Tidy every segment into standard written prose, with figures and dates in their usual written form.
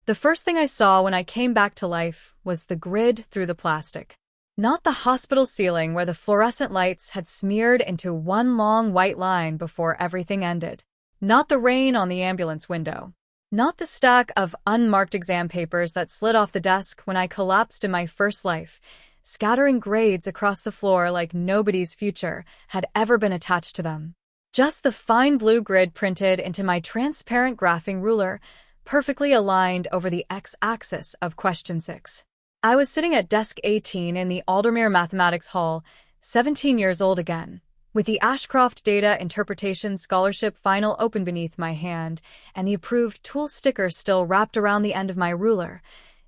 The first thing I saw when I came back to life was the grid through the plastic. Not the hospital ceiling where the fluorescent lights had smeared into one long white line before everything ended. Not the rain on the ambulance window. Not the stack of unmarked exam papers that slid off the desk when I collapsed in my first life, scattering grades across the floor like nobody's future had ever been attached to them. Just the fine blue grid printed into my transparent graphing ruler, perfectly aligned over the x-axis of question 6. I was sitting at desk 18 in the Aldermere Mathematics Hall, 17 years old again, with the Ashcroft Data Interpretation Scholarship Final open beneath my hand and the approved tool sticker still wrapped around the end of my ruler.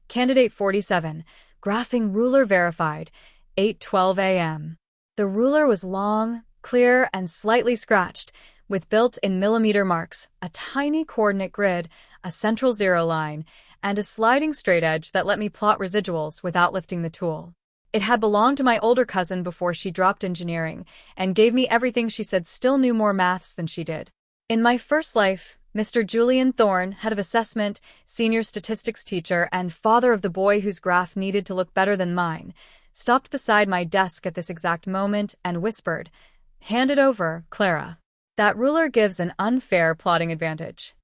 Candidate 47, graphing ruler verified, 8:12 a.m. The ruler was long, clear, and slightly scratched, with built-in millimeter marks, a tiny coordinate grid, a central zero line, and a sliding straightedge that let me plot residuals without lifting the tool. It had belonged to my older cousin before she dropped engineering, and gave me everything she said still knew more maths than she did. In my first life, Mr. Julian Thorne, head of assessment, senior statistics teacher, and father of the boy whose graph needed to look better than mine, stopped beside my desk at this exact moment and whispered, "Hand it over, Clara. That ruler gives an unfair plotting advantage."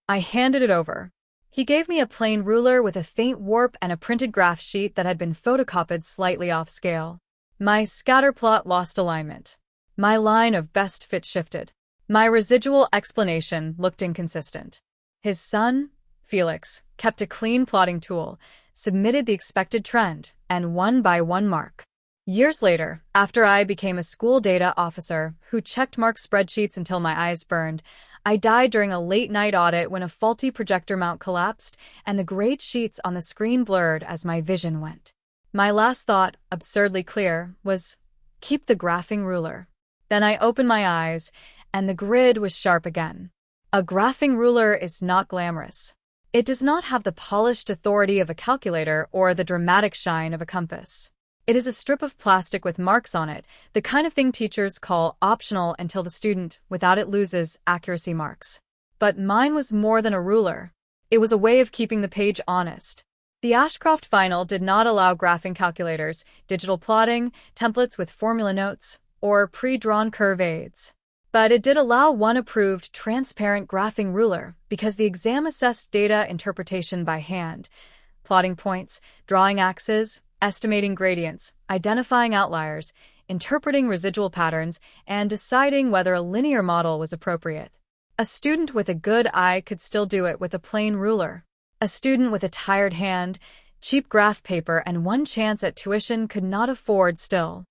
I handed it over. He gave me a plain ruler with a faint warp and a printed graph sheet that had been photocopied slightly off scale. My scatter plot lost alignment. My line of best fit shifted. My residual explanation looked inconsistent. His son, Felix, kept a clean plotting tool, submitted the expected trend, and one by one mark. Years later, after I became a school data officer who checked mark spreadsheets until my eyes burned, I died during a late-night audit when a faulty projector mount collapsed and the grade sheets on the screen blurred as my vision went. My last thought, absurdly clear, was, "Keep the graphing ruler." Then I opened my eyes, and the grid was sharp again. A graphing ruler is not glamorous. It does not have the polished authority of a calculator or the dramatic shine of a compass. It is a strip of plastic with marks on it, the kind of thing teachers call optional until the student, without it, loses accuracy marks. But mine was more than a ruler. It was a way of keeping the page honest. The Ashcroft Final did not allow graphing calculators, digital plotting, templates with formula notes, or pre-drawn curve aids. But it did allow one approved transparent graphing ruler because the exam assessed data interpretation by hand, plotting points, drawing axes, estimating gradients, identifying outliers, interpreting residual patterns, and deciding whether a linear model was appropriate. A student with a good eye could still do it with a plain ruler. A student with a tired hand, cheap graph paper, and one chance at tuition could not afford still.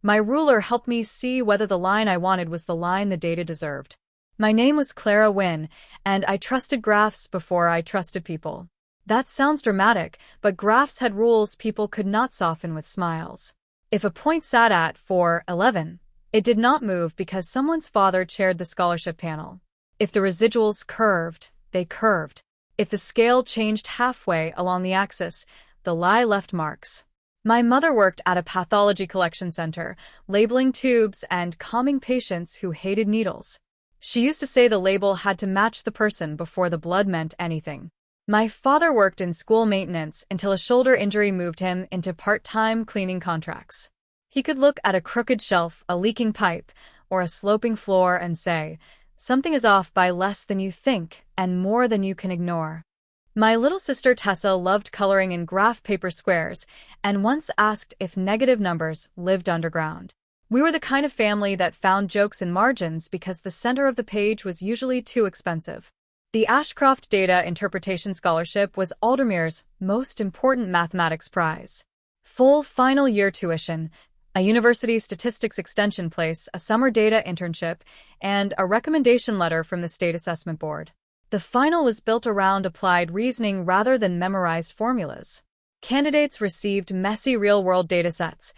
My ruler helped me see whether the line I wanted was the line the data deserved. My name was Clara Wynne, and I trusted graphs before I trusted people. That sounds dramatic, but graphs had rules people could not soften with smiles. If a point sat at 411, it did not move because someone's father chaired the scholarship panel. If the residuals curved, they curved. If the scale changed halfway along the axis, the lie left marks. My mother worked at a pathology collection center, labeling tubes and calming patients who hated needles. She used to say the label had to match the person before the blood meant anything. My father worked in school maintenance until a shoulder injury moved him into part-time cleaning contracts. He could look at a crooked shelf, a leaking pipe, or a sloping floor and say, "Something is off by less than you think and more than you can ignore." My little sister Tessa loved coloring in graph paper squares and once asked if negative numbers lived underground. We were the kind of family that found jokes in margins because the center of the page was usually too expensive. The Ashcroft Data Interpretation Scholarship was Aldermere's most important mathematics prize. Full final year tuition, a university statistics extension place, a summer data internship, and a recommendation letter from the State Assessment Board. The final was built around applied reasoning rather than memorized formulas. Candidates received messy real-world datasets,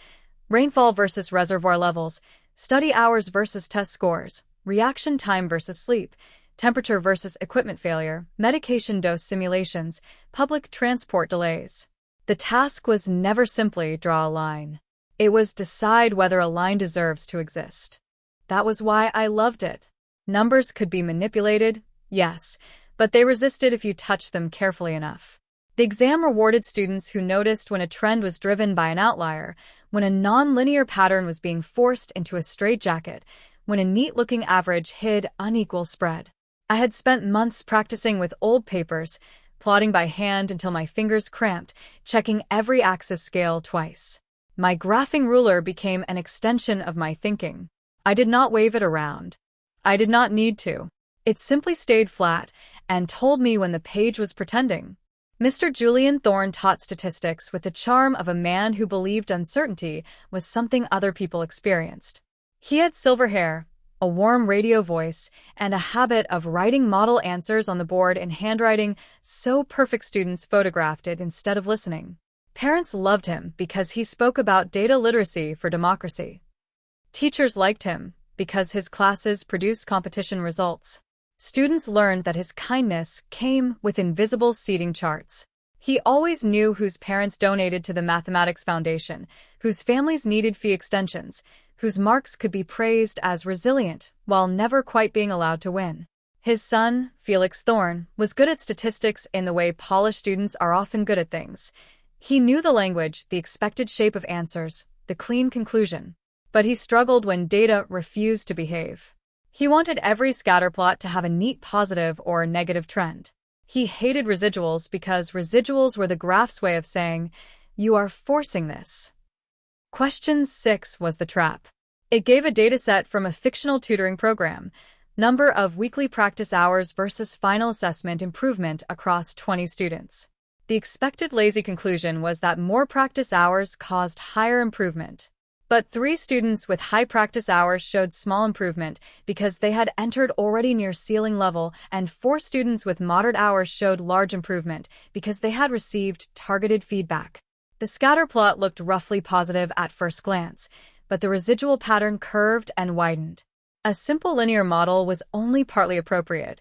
rainfall versus reservoir levels, study hours versus test scores, reaction time versus sleep, temperature versus equipment failure, medication dose simulations, public transport delays. The task was never simply draw a line. It was decide whether a line deserves to exist. That was why I loved it. Numbers could be manipulated, yes, but they resisted if you touched them carefully enough. The exam rewarded students who noticed when a trend was driven by an outlier, when a non-linear pattern was being forced into a straitjacket, when a neat-looking average hid unequal spread. I had spent months practicing with old papers, plotting by hand until my fingers cramped, checking every axis scale twice. My graphing ruler became an extension of my thinking. I did not wave it around. I did not need to. It simply stayed flat and told me when the page was pretending. Mr. Julian Thorne taught statistics with the charm of a man who believed uncertainty was something other people experienced. He had silver hair, a warm radio voice, and a habit of writing model answers on the board in handwriting so perfect students photographed it instead of listening. Parents loved him because he spoke about data literacy for democracy. Teachers liked him because his classes produced competition results. Students learned that his kindness came with invisible seating charts. He always knew whose parents donated to the Mathematics Foundation, whose families needed fee extensions, whose marks could be praised as resilient while never quite being allowed to win. His son, Felix Thorne, was good at statistics in the way polished students are often good at things. He knew the language, the expected shape of answers, the clean conclusion. But he struggled when data refused to behave. He wanted every scatterplot to have a neat positive or negative trend. He hated residuals because residuals were the graph's way of saying, "You are forcing this." Question 6 was the trap. It gave a dataset from a fictional tutoring program, number of weekly practice hours versus final assessment improvement across 20 students. The expected lazy conclusion was that more practice hours caused higher improvement. But 3 students with high practice hours showed small improvement because they had entered already near ceiling level, and 4 students with moderate hours showed large improvement because they had received targeted feedback. The scatter plot looked roughly positive at first glance, but the residual pattern curved and widened. A simple linear model was only partly appropriate.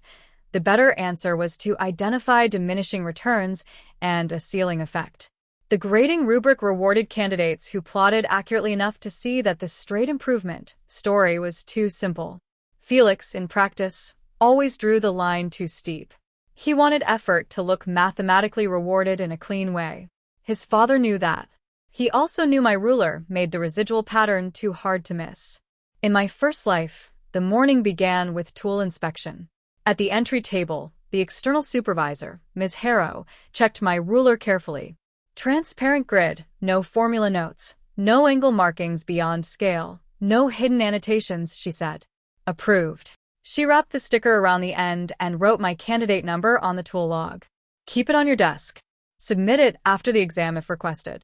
The better answer was to identify diminishing returns and a ceiling effect. The grading rubric rewarded candidates who plotted accurately enough to see that the straight improvement story was too simple. Felix, in practice, always drew the line too steep. He wanted effort to look mathematically rewarded in a clean way. His father knew that. He also knew my ruler made the residual pattern too hard to miss. In my first life, the morning began with tool inspection. At the entry table, the external supervisor, Ms. Harrow, checked my ruler carefully. Transparent grid, no formula notes, no angle markings beyond scale, no hidden annotations, she said. Approved. She wrapped the sticker around the end and wrote my candidate number on the tool log. Keep it on your desk. Submit it after the exam if requested.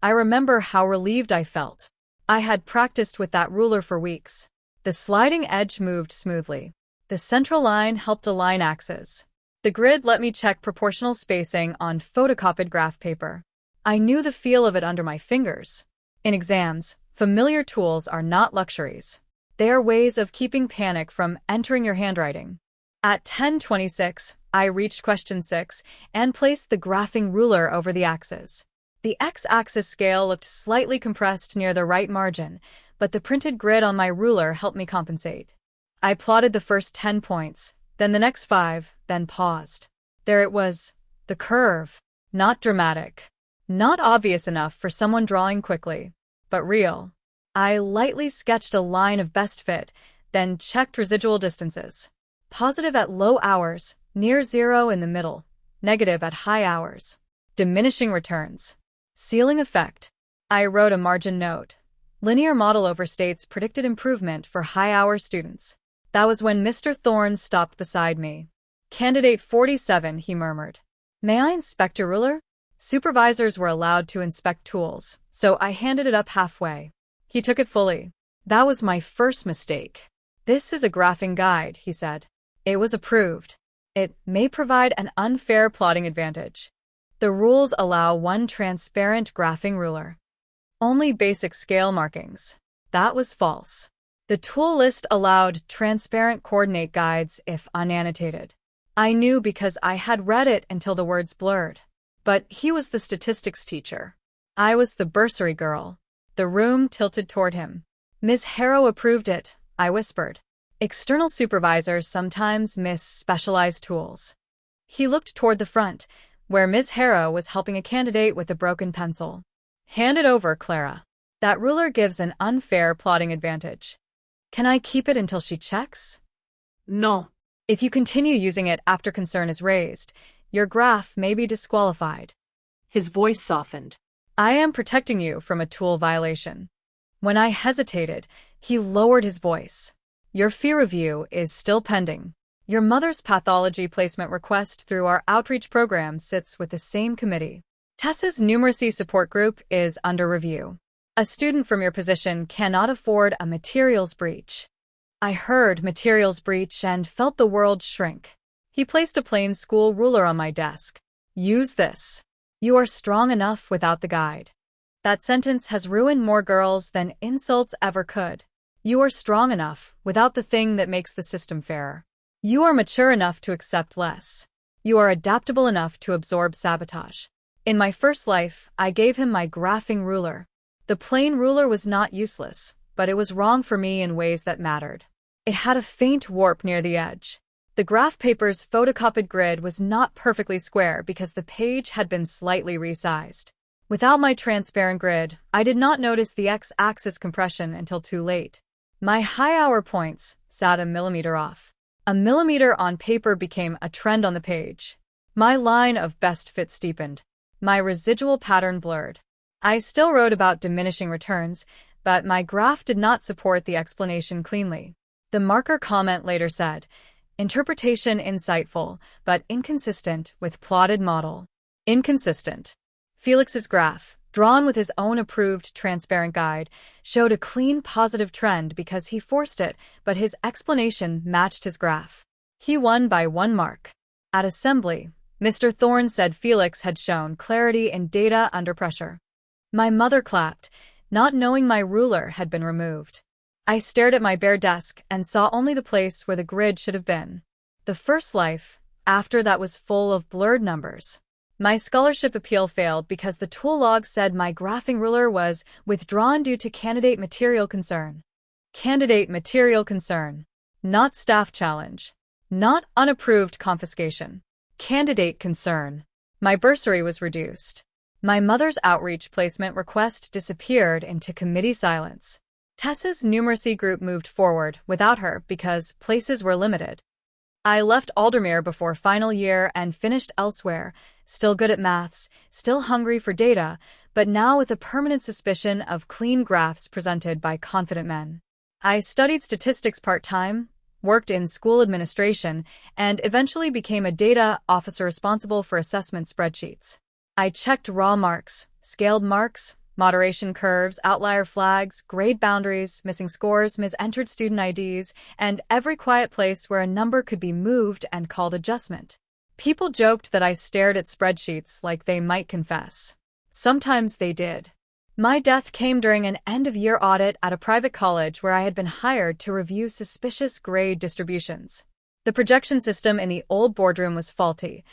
I remember how relieved I felt. I had practiced with that ruler for weeks. The sliding edge moved smoothly. The central line helped align axes. The grid let me check proportional spacing on photocopied graph paper. I knew the feel of it under my fingers. In exams, familiar tools are not luxuries. They are ways of keeping panic from entering your handwriting. At 10:26, I reached question 6 and placed the graphing ruler over the axis. The x-axis scale looked slightly compressed near the right margin, but the printed grid on my ruler helped me compensate. I plotted the first 10 points, then the next 5, then paused. There it was, the curve. Not dramatic. Not obvious enough for someone drawing quickly, but real. I lightly sketched a line of best fit, then checked residual distances. Positive at low hours, near 0 in the middle, negative at high hours. Diminishing returns. Ceiling effect. I wrote a margin note. Linear model overstates predicted improvement for high-hour students. That was when Mr. Thorne stopped beside me. Candidate 47, he murmured. May I inspect your ruler? Supervisors were allowed to inspect tools, so I handed it up halfway. He took it fully. That was my first mistake. This is a graphing guide, he said. It was approved. It may provide an unfair plotting advantage. The rules allow one transparent graphing ruler. Only basic scale markings. That was false. The tool list allowed transparent coordinate guides if unannotated. I knew because I had read it until the words blurred. But he was the statistics teacher. I was the bursary girl. The room tilted toward him. Ms. Harrow approved it, I whispered. External supervisors sometimes miss specialized tools. He looked toward the front, where Ms. Harrow was helping a candidate with a broken pencil. Hand it over, Clara. That ruler gives an unfair plotting advantage. Can I keep it until she checks? No. If you continue using it after concern is raised, your graph may be disqualified. His voice softened. I am protecting you from a tool violation. When I hesitated, he lowered his voice. Your fee review is still pending. Your mother's pathology placement request through our outreach program sits with the same committee. Tessa's numeracy support group is under review. A student from your position cannot afford a materials breach. I heard materials breach and felt the world shrink. He placed a plain school ruler on my desk. Use this. You are strong enough without the guide. That sentence has ruined more girls than insults ever could. You are strong enough without the thing that makes the system fairer. You are mature enough to accept less. You are adaptable enough to absorb sabotage. In my first life, I gave him my graphing ruler. The plain ruler was not useless, but it was wrong for me in ways that mattered. It had a faint warp near the edge. The graph paper's photocopied grid was not perfectly square because the page had been slightly resized. Without my transparent grid, I did not notice the x-axis compression until too late. My high-hour points sat a millimeter off. A millimeter on paper became a trend on the page. My line of best fit steepened. My residual pattern blurred. I still wrote about diminishing returns, but my graph did not support the explanation cleanly. The marker comment later said, interpretation insightful, but inconsistent with plotted model. Inconsistent. Felix's graph, drawn with his own approved transparent guide, showed a clean positive trend because he forced it, but his explanation matched his graph. He won by 1 mark. At assembly, Mr. Thorne said Felix had shown clarity in data under pressure. My mother clapped, not knowing my ruler had been removed. I stared at my bare desk and saw only the place where the grid should have been. The first life, after that, was full of blurred numbers. My scholarship appeal failed because the tool log said my graphing ruler was withdrawn due to candidate material concern. Candidate material concern. Not staff challenge. Not unapproved confiscation. Candidate concern. My bursary was reduced. My mother's outreach placement request disappeared into committee silence. Tessa's numeracy group moved forward without her because places were limited. I left Aldermere before final year and finished elsewhere, still good at maths, still hungry for data, but now with a permanent suspicion of clean graphs presented by confident men. I studied statistics part-time, worked in school administration, and eventually became a data officer responsible for assessment spreadsheets. I checked raw marks, scaled marks, moderation curves, outlier flags, grade boundaries, missing scores, mis-entered student IDs, and every quiet place where a number could be moved and called adjustment. People joked that I stared at spreadsheets like they might confess. Sometimes they did. My death came during an end-of-year audit at a private college where I had been hired to review suspicious grade distributions. The projection system in the old boardroom was faulty.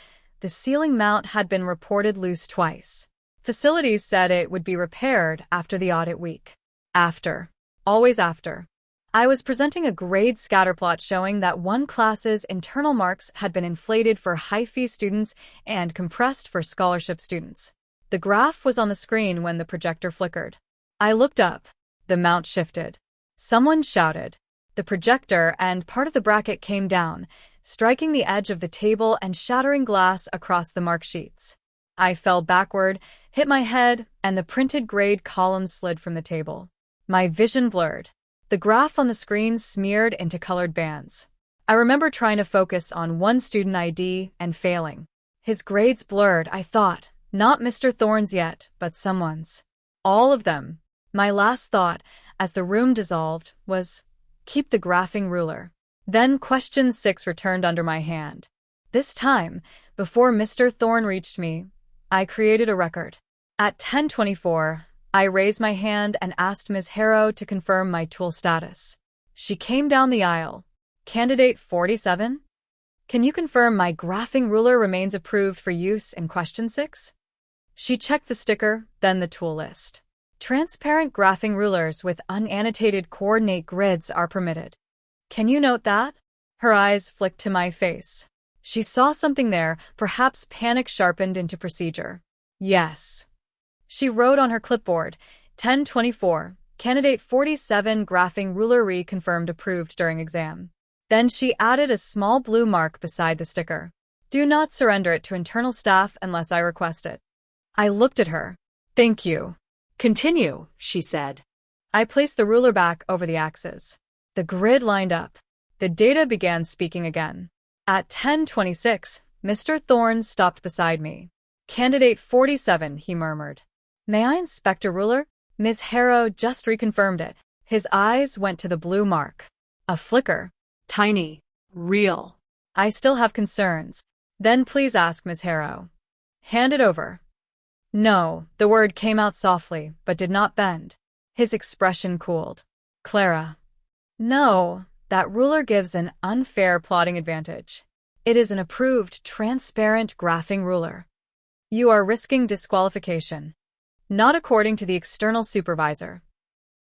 The ceiling mount had been reported loose twice. Facilities said it would be repaired after the audit week. After. Always after. I was presenting a grade scatterplot showing that one class's internal marks had been inflated for high-fee students and compressed for scholarship students. The graph was on the screen when the projector flickered. I looked up. The mount shifted. Someone shouted. The projector and part of the bracket came down, striking the edge of the table and shattering glass across the mark sheets. I fell backward, hit my head, and the printed grade column slid from the table. My vision blurred. The graph on the screen smeared into colored bands. I remember trying to focus on one student ID and failing. His grades blurred, I thought. Not Mr. Thorne's yet, but someone's. All of them. My last thought, as the room dissolved, was, keep the graphing ruler. Then question 6 returned under my hand. This time, before Mr. Thorne reached me, I created a record. At 10:24, I raised my hand and asked Ms. Harrow to confirm my tool status. She came down the aisle. Candidate 47? Can you confirm my graphing ruler remains approved for use in question 6? She checked the sticker, then the tool list. Transparent graphing rulers with unannotated coordinate grids are permitted. Can you note that? Her eyes flicked to my face. She saw something there, perhaps panic sharpened into procedure. Yes. She wrote on her clipboard, 1024, candidate 47 graphing ruler reconfirmed approved during exam. Then she added a small blue mark beside the sticker. Do not surrender it to internal staff unless I request it. I looked at her. Thank you. Continue, she said. I placed the ruler back over the axes. The grid lined up. The data began speaking again. At 10:26, Mr. Thorne stopped beside me. Candidate 47, he murmured. May I inspect a ruler? Ms. Harrow just reconfirmed it. His eyes went to the blue mark. A flicker. Tiny. Real. I still have concerns. Then please ask Ms. Harrow. Hand it over. No, the word came out softly, but did not bend. His expression cooled. Clara. No, that ruler gives an unfair plotting advantage. It is an approved, transparent graphing ruler. You are risking disqualification. Not according to the external supervisor.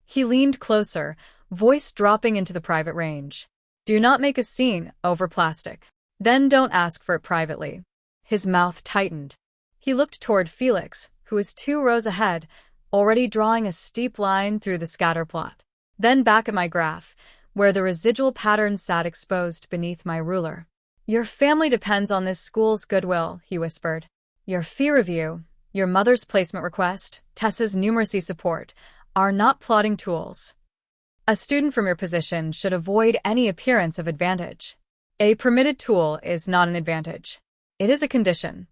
He leaned closer, voice dropping into the private range. Do not make a scene over plastic. Then don't ask for it privately. His mouth tightened. He looked toward Felix, who was 2 rows ahead, already drawing a steep line through the scatter plot. Then back at my graph, where the residual pattern sat exposed beneath my ruler. Your family depends on this school's goodwill, he whispered. Your fee review, your mother's placement request, Tessa's numeracy support, are not plotting tools. A student from your position should avoid any appearance of advantage. A permitted tool is not an advantage. It is a condition.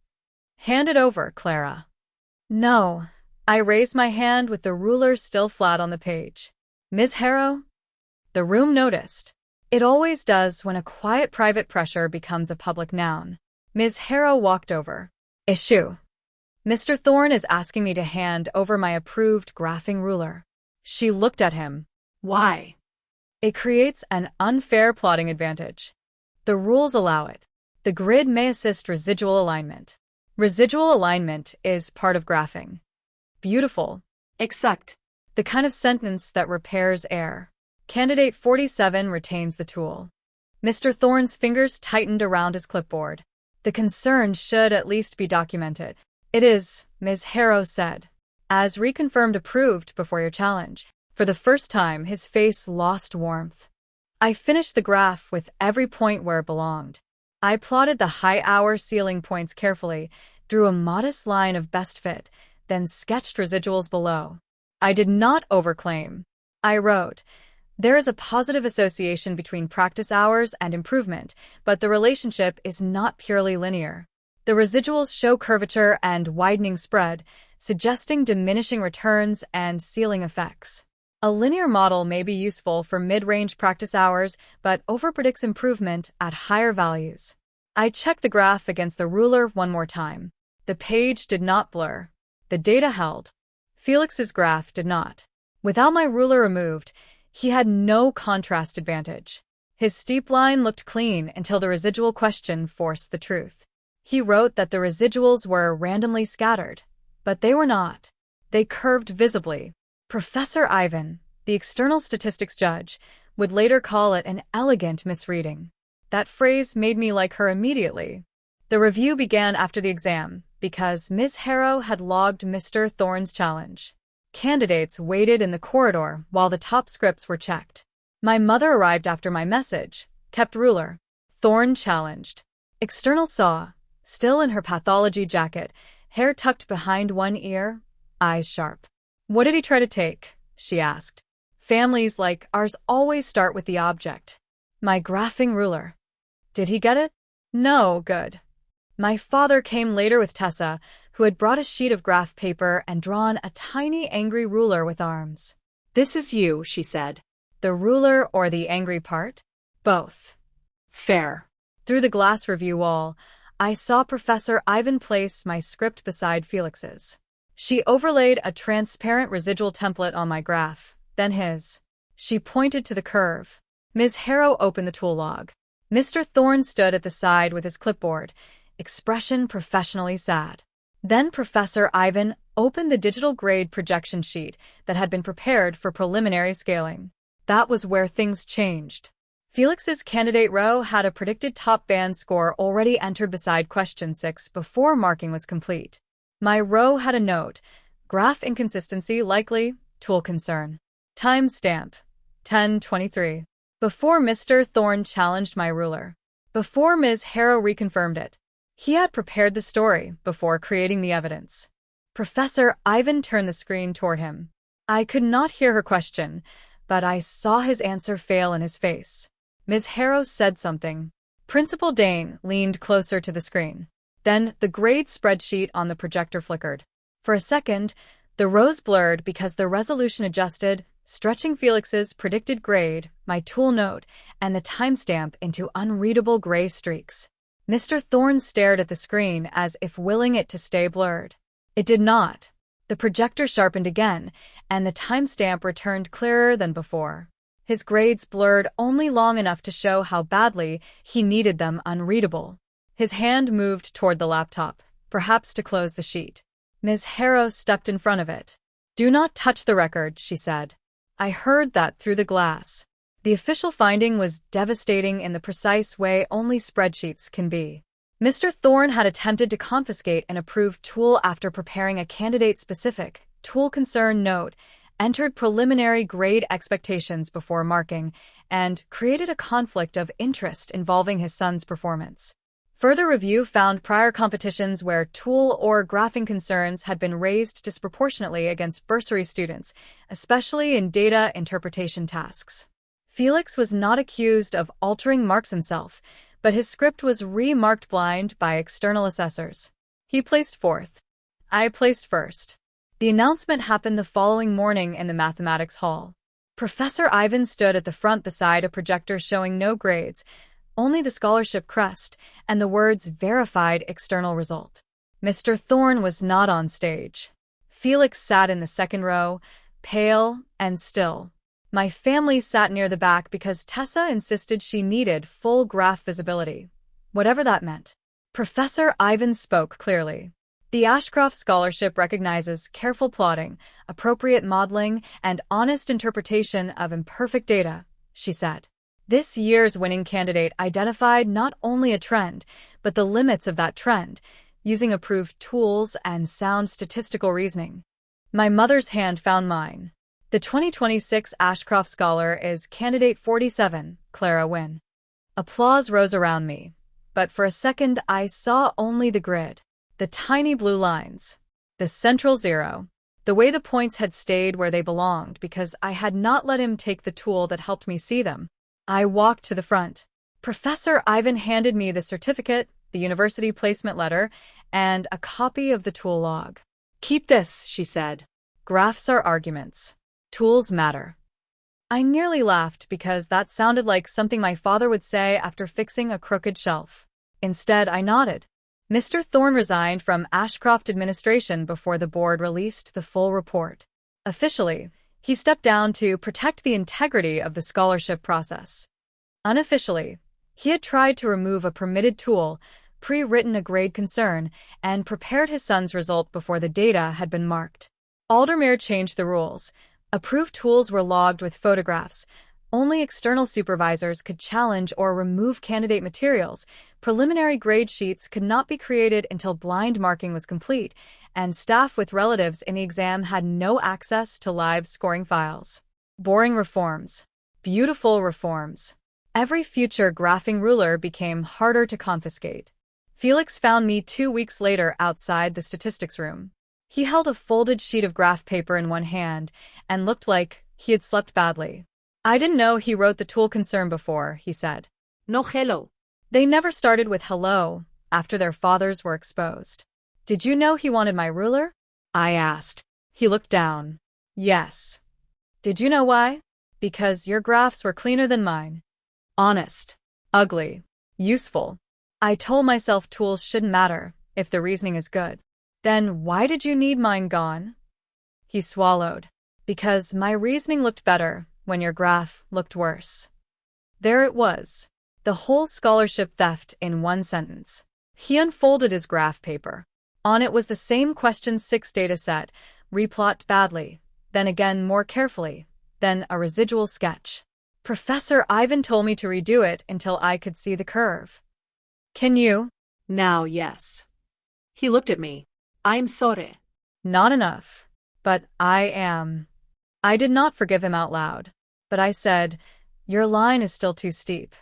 Hand it over, Clara. No. I raised my hand with the ruler still flat on the page. Ms. Harrow? The room noticed. It always does when a quiet private pressure becomes a public noun. Ms. Harrow walked over. Issue. Mr. Thorne is asking me to hand over my approved graphing ruler. She looked at him. Why? It creates an unfair plotting advantage. The rules allow it. The grid may assist residual alignment. Residual alignment is part of graphing. Beautiful. Exact. The kind of sentence that repairs error. Candidate 47 retains the tool. Mr. Thorne's fingers tightened around his clipboard. The concern should at least be documented. It is, Ms. Harrow said. As reconfirmed approved before your challenge. For the first time, his face lost warmth. I finished the graph with every point where it belonged. I plotted the high-hour ceiling points carefully, drew a modest line of best fit, then sketched residuals below. I did not overclaim. I wrote, there is a positive association between practice hours and improvement, but the relationship is not purely linear. The residuals show curvature and widening spread, suggesting diminishing returns and ceiling effects. A linear model may be useful for mid-range practice hours, but overpredicts improvement at higher values. I checked the graph against the ruler one more time. The page did not blur. The data held. Felix's graph did not. Without my ruler removed, he had no contrast advantage. His steep line looked clean until the residual question forced the truth. He wrote that the residuals were randomly scattered, but they were not. They curved visibly. Professor Ivan, the external statistics judge, would later call it an elegant misreading. That phrase made me like her immediately. The review began after the exam, because Ms. Harrow had logged Mr. Thorne's challenge. Candidates waited in the corridor while the top scripts were checked. My mother arrived after my message, kept ruler. Thorne challenged. External saw, still in her pathology jacket, hair tucked behind one ear, eyes sharp. What did he try to take? She asked. Families like ours always start with the object. My graphing ruler. Did he get it? No, good. My father came later with Tessa, who had brought a sheet of graph paper and drawn a tiny angry ruler with arms. This is you, she said. The ruler or the angry part? Both. Fair. Through the glass review wall, I saw Professor Ivan place my script beside Felix's. She overlaid a transparent residual template on my graph, then his. She pointed to the curve. Ms. Harrow opened the tool log. Mr. Thorne stood at the side with his clipboard, expression professionally sad. Then Professor Ivan opened the digital grade projection sheet that had been prepared for preliminary scaling. That was where things changed. Felix's candidate row had a predicted top band score already entered beside question 6 before marking was complete. My row had a note: graph inconsistency likely, tool concern. Timestamp 10:23. Before Mr. Thorne challenged my ruler. Before Ms. Harrow reconfirmed it. He had prepared the story before creating the evidence. Professor Ivan turned the screen toward him. I could not hear her question, but I saw his answer fail in his face. Ms. Harrow said something. Principal Dane leaned closer to the screen. Then the grade spreadsheet on the projector flickered. For a second, the rows blurred because the resolution adjusted, stretching Felix's predicted grade, my tool note, and the timestamp into unreadable gray streaks. Mr. Thorne stared at the screen as if willing it to stay blurred. It did not. The projector sharpened again, and the timestamp returned clearer than before. His grades blurred only long enough to show how badly he needed them unreadable. His hand moved toward the laptop, perhaps to close the sheet. Ms. Harrow stepped in front of it. Do not touch the record, she said. I heard that through the glass. The official finding was devastating in the precise way only spreadsheets can be. Mr. Thorne had attempted to confiscate an approved tool after preparing a candidate-specific tool concern note, entered preliminary grade expectations before marking, and created a conflict of interest involving his son's performance. Further review found prior competitions where tool or graphing concerns had been raised disproportionately against bursary students, especially in data interpretation tasks. Felix was not accused of altering marks himself, but his script was re-marked blind by external assessors. He placed fourth. I placed first. The announcement happened the following morning in the mathematics hall. Professor Ivan stood at the front beside a projector showing no grades, only the scholarship crest and the words verified external result. Mr. Thorne was not on stage. Felix sat in the second row, pale and still. My family sat near the back because Tessa insisted she needed full graph visibility, whatever that meant. Professor Ivan spoke clearly. The Ashcroft Scholarship recognizes careful plotting, appropriate modeling, and honest interpretation of imperfect data, she said. This year's winning candidate identified not only a trend, but the limits of that trend, using approved tools and sound statistical reasoning. My mother's hand found mine. The 2026 Ashcroft Scholar is Candidate 47, Clara Wynne. Applause rose around me, but for a second I saw only the grid. The tiny blue lines. The central zero. The way the points had stayed where they belonged because I had not let him take the tool that helped me see them. I walked to the front. Professor Ivan handed me the certificate, the university placement letter, and a copy of the tool log. Keep this, she said. Graphs are arguments. Tools matter. I nearly laughed because that sounded like something my father would say after fixing a crooked shelf. Instead, I nodded. Mr. Thorne resigned from Ashcroft administration before the board released the full report. Officially, he stepped down to protect the integrity of the scholarship process. Unofficially, he had tried to remove a permitted tool, pre-written a grade concern, and prepared his son's result before the data had been marked. Aldermere changed the rules. Approved tools were logged with photographs. Only external supervisors could challenge or remove candidate materials. Preliminary grade sheets could not be created until blind marking was complete, and staff with relatives in the exam had no access to live scoring files. Boring reforms. Beautiful reforms. Every future graphing ruler became harder to confiscate. Felix found me 2 weeks later outside the statistics room. He held a folded sheet of graph paper in one hand and looked like he had slept badly. I didn't know he wrote the tool concern before, he said. No hello. They never started with hello after their fathers were exposed. Did you know he wanted my ruler? I asked. He looked down. Yes. Did you know why? Because your graphs were cleaner than mine. Honest. Ugly. Useful. I told myself tools shouldn't matter if the reasoning is good. Then why did you need mine gone? He swallowed. Because my reasoning looked better when your graph looked worse. There it was. The whole scholarship theft in one sentence. He unfolded his graph paper. On it was the same question 6 dataset, replot badly, then again more carefully, then a residual sketch. Professor Ivan told me to redo it until I could see the curve. Can you? Now, yes. He looked at me. I'm sorry. Not enough. But I am. I did not forgive him out loud. But I said, your line is still too steep.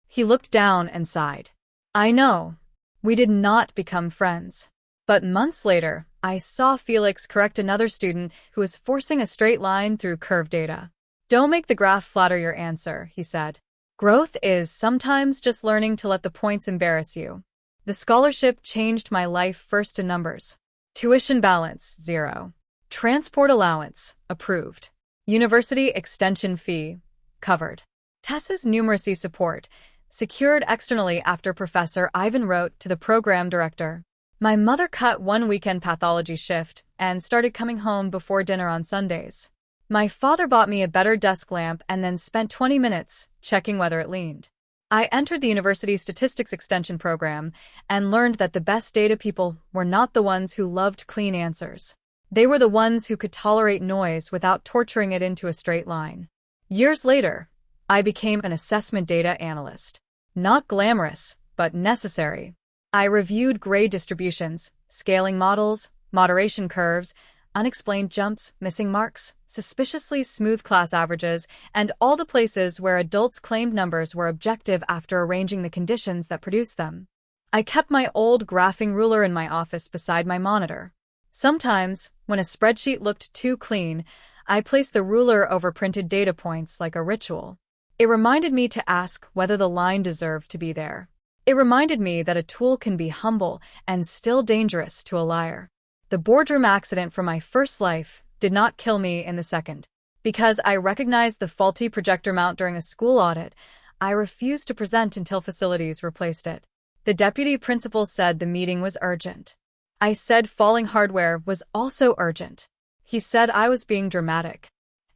He looked down and sighed. I know. We did not become friends. But months later, I saw Felix correct another student who was forcing a straight line through curved data. Don't make the graph flatter your answer, he said. Growth is sometimes just learning to let the points embarrass you. The scholarship changed my life first in numbers. Tuition balance, 0. Transport allowance, approved. University extension fee, covered. Tessa's numeracy support, secured externally after Professor Ivan wrote to the program director. My mother cut one weekend pathology shift and started coming home before dinner on Sundays. My father bought me a better desk lamp and then spent 20 minutes checking whether it leaned. I entered the university statistics extension program and learned that the best data people were not the ones who loved clean answers. They were the ones who could tolerate noise without torturing it into a straight line. Years later, I became an assessment data analyst. Not glamorous, but necessary. I reviewed grade distributions, scaling models, moderation curves, unexplained jumps, missing marks, suspiciously smooth class averages, and all the places where adults claimed numbers were objective after arranging the conditions that produced them. I kept my old graphing ruler in my office beside my monitor. Sometimes, when a spreadsheet looked too clean, I placed the ruler over printed data points like a ritual. It reminded me to ask whether the line deserved to be there. It reminded me that a tool can be humble and still dangerous to a liar. The boardroom accident from my first life did not kill me in the second. Because I recognized the faulty projector mount during a school audit, I refused to present until facilities replaced it. The deputy principal said the meeting was urgent. I said falling hardware was also urgent. He said I was being dramatic.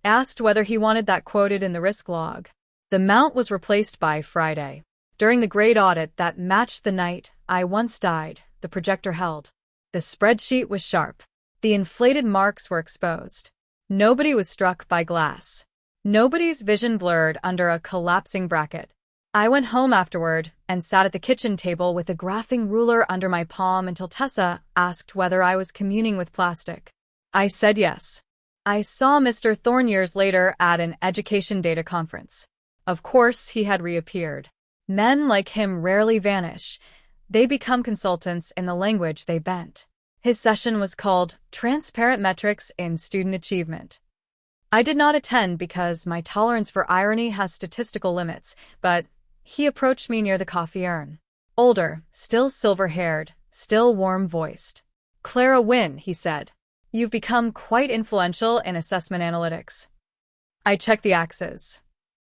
Asked whether he wanted that quoted in the risk log. The mount was replaced by Friday. During the grade audit that matched the night I once died, the projector held. The spreadsheet was sharp. The inflated marks were exposed. Nobody was struck by glass. Nobody's vision blurred under a collapsing bracket. I went home afterward and sat at the kitchen table with a graphing ruler under my palm until Tessa asked whether I was communing with plastic. I said yes. I saw Mr. Thorne years later at an education data conference. Of course, he had reappeared. Men like him rarely vanish. They become consultants in the language they bent. His session was called Transparent Metrics in Student Achievement. I did not attend because my tolerance for irony has statistical limits, but he approached me near the coffee urn. Older, still silver-haired, still warm-voiced. Clara Wynne, he said. You've become quite influential in assessment analytics. I checked the axes.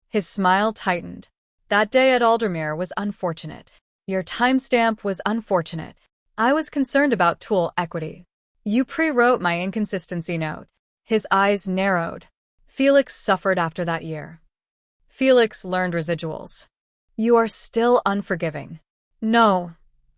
His smile tightened. That day at Aldermere was unfortunate. Your timestamp was unfortunate. I was concerned about tool equity. You pre-wrote my inconsistency note. His eyes narrowed. Felix suffered after that year. Felix learned residuals. You are still unforgiving. No,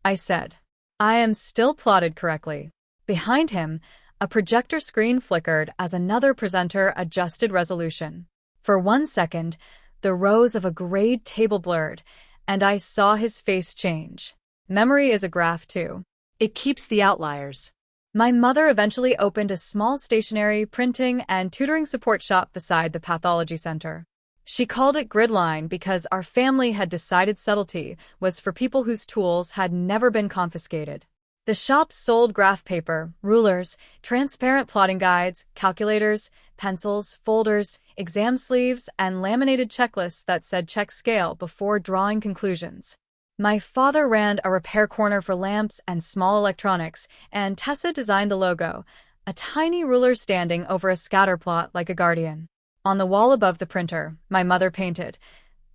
I said. I am still plotted correctly. Behind him, a projector screen flickered as another presenter adjusted resolution. For 1 second, the rows of a grade table blurred, and I saw his face change. Memory is a graph too. It keeps the outliers. My mother eventually opened a small stationery, printing, and tutoring support shop beside the pathology center. She called it Gridline because our family had decided subtlety was for people whose tools had never been confiscated. The shop sold graph paper, rulers, transparent plotting guides, calculators, pencils, folders, exam sleeves, and laminated checklists that said check scale before drawing conclusions. My father ran a repair corner for lamps and small electronics, and Tessa designed the logo, a tiny ruler standing over a scatter plot like a guardian. On the wall above the printer, my mother painted,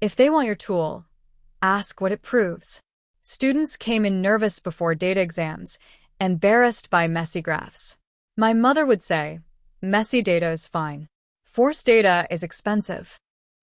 "If they want your tool, ask what it proves." Students came in nervous before data exams, embarrassed by messy graphs. My mother would say, "Messy data is fine. Forced data is expensive."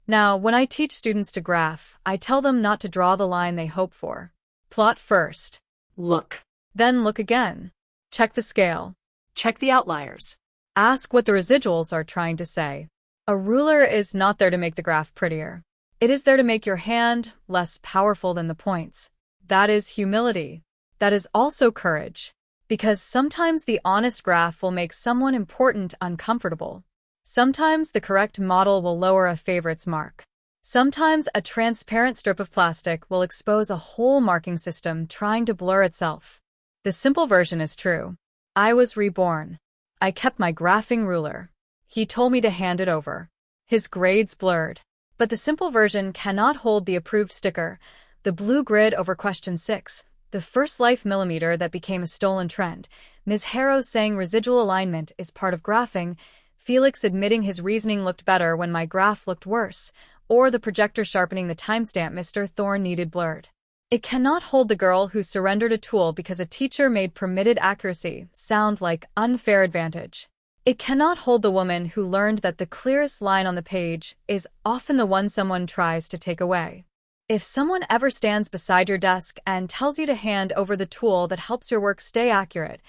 Now, when I teach students to graph, I tell them not to draw the line they hope for. Plot first. Look. Then look again. Check the scale. Check the outliers. Ask what the residuals are trying to say. A ruler is not there to make the graph prettier. It is there to make your hand less powerful than the points. That is humility. That is also courage. Because sometimes the honest graph will make someone important uncomfortable. Sometimes the correct model will lower a favorite's mark. Sometimes a transparent strip of plastic will expose a whole marking system trying to blur itself. The simple version is true. I was reborn. I kept my graphing ruler. He told me to hand it over. His grades blurred. But the simple version cannot hold the approved sticker, the blue grid over question 6, the first life millimeter that became a stolen trend, Ms. Harrow saying residual alignment is part of graphing, Felix admitting his reasoning looked better when my graph looked worse, or the projector sharpening the timestamp Mr. Thorne needed blurred. It cannot hold the girl who surrendered a tool because a teacher made permitted accuracy sound like unfair advantage. It cannot hold the woman who learned that the clearest line on the page is often the one someone tries to take away. If someone ever stands beside your desk and tells you to hand over the tool that helps your work stay accurate,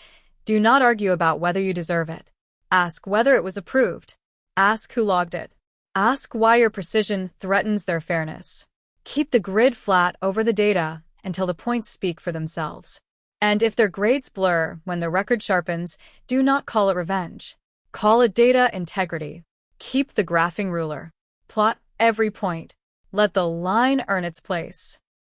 do not argue about whether you deserve it. Ask whether it was approved. Ask who logged it. Ask why your precision threatens their fairness. Keep the grid flat over the data until the points speak for themselves. And if their grades blur when the record sharpens, do not call it revenge. Call it data integrity. Keep the graphing ruler. Plot every point. Let the line earn its place.